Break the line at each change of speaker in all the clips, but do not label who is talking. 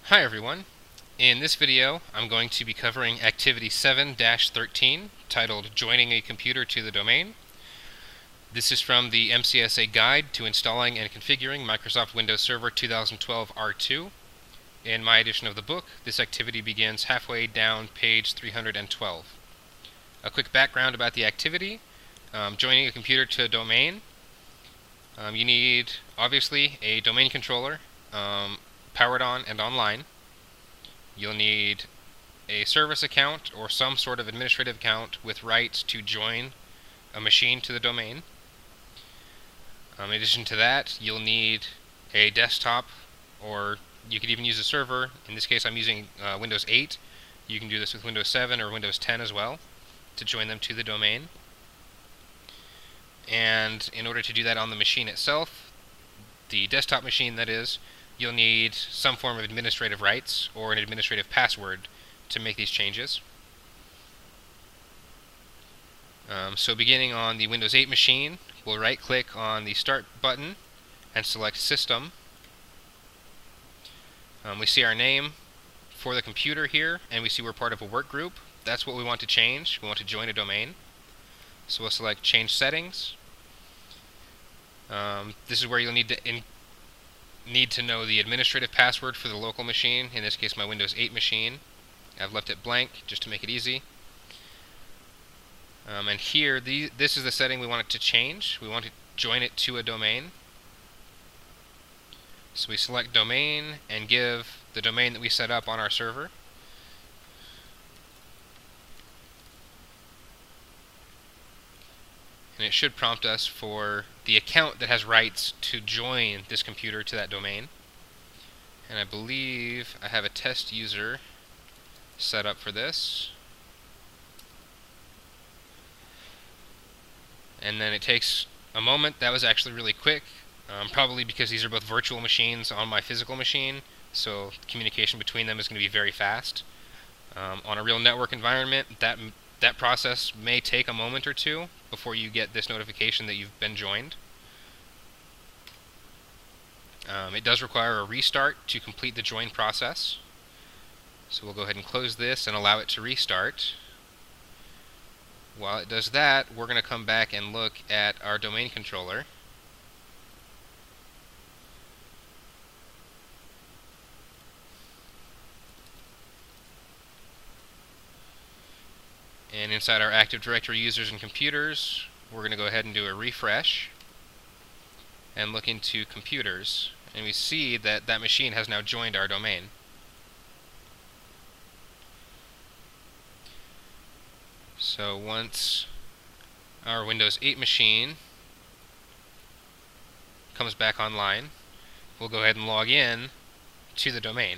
Hi everyone. In this video, I'm going to be covering Activity 7-13, titled Joining a Computer to the Domain. This is from the MCSA Guide to Installing and Configuring Microsoft Windows Server 2012 R2. In my edition of the book, this activity begins halfway down page 312. A quick background about the activity. Joining a computer to a domain. You need, obviously, a domain controller, powered on and online. You'll need a service account or some sort of administrative account with rights to join a machine to the domain. In addition to that, you'll need a desktop, or you could even use a server. In this case, I'm using Windows 8. You can do this with Windows 7 or Windows 10 as well to join them to the domain. And in order to do that on the machine itself, the desktop machine that is, you'll need some form of administrative rights or an administrative password to make these changes. So beginning on the Windows 8 machine, we'll right-click on the Start button and select System. We see our name for the computer here, and we see we're part of a work group. That's what we want to change. We want to join a domain. So we'll select Change Settings. This is where you'll need to know the administrative password for the local machine, in this case my Windows 8 machine. I've left it blank just to make it easy. And here, this is the setting we want it to change. We want to join it to a domain. So we select Domain and give the domain that we set up on our server. And it should prompt us for the account that has rights to join this computer to that domain. And I believe I have a test user set up for this. And then it takes a moment. That was actually really quick, probably because these are both virtual machines on my physical machine, so communication between them is going to be very fast. On a real network environment, that process may take a moment or two before you get this notification that you've been joined. It does require a restart to complete the join process. So we'll go ahead and close this and allow it to restart. While it does that, we're going to come back and look at our domain controller. And inside our Active Directory users and computers, we're going to go ahead and do a refresh and look into computers. And we see that that machine has now joined our domain. So once our Windows 8 machine comes back online, we'll go ahead and log in to the domain.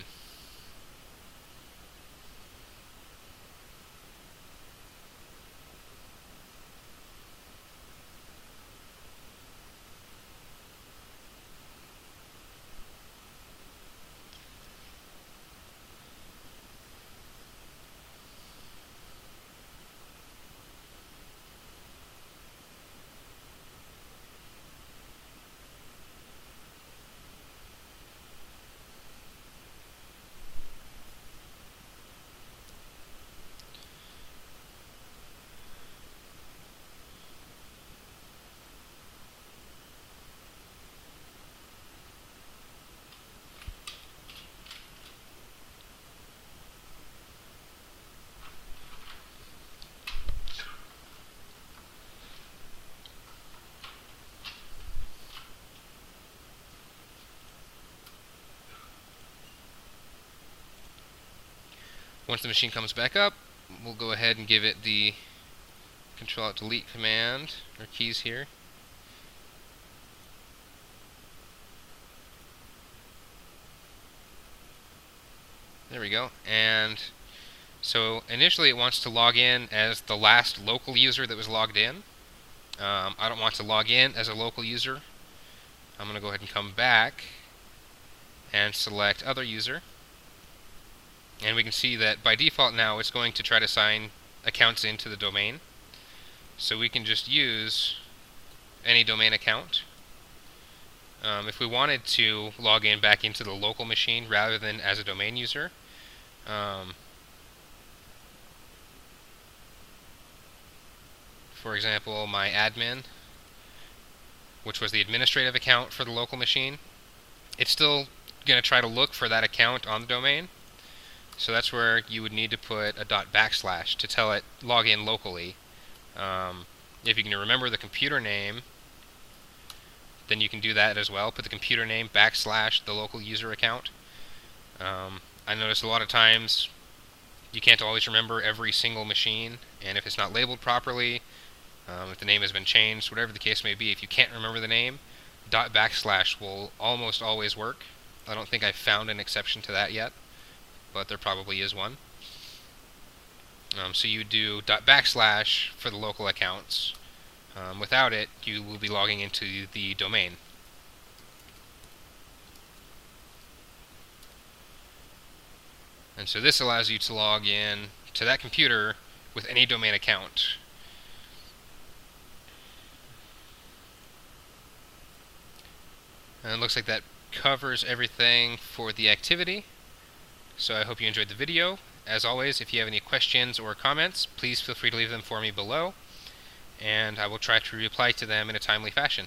Once the machine comes back up, we'll go ahead and give it the Control-Alt-Delete command, or keys here. There we go. And so initially it wants to log in as the last local user that was logged in. I don't want to log in as a local user. I'm going to go ahead and come back and select Other User. And we can see that by default now it's going to try to sign accounts into the domain. So we can just use any domain account. If we wanted to log in back into the local machine rather than as a domain user, for example, my admin, which was the administrative account for the local machine, it's still going to try to look for that account on the domain. So that's where you would need to put a // to tell it log in locally. If you can remember the computer name, then you can do that as well. Put the computer name / the local user account. I notice a lot of times you can't always remember every single machine, and if it's not labeled properly, if the name has been changed, whatever the case may be, if you can't remember the name, // will almost always work. I don't think I've found an exception to that yet, but there probably is one. So you do // for the local accounts. Without it, you will be logging into the domain. And so this allows you to log in to that computer with any domain account. And it looks like that covers everything for the activity. So I hope you enjoyed the video. As always, if you have any questions or comments, please feel free to leave them for me below, and I will try to reply to them in a timely fashion.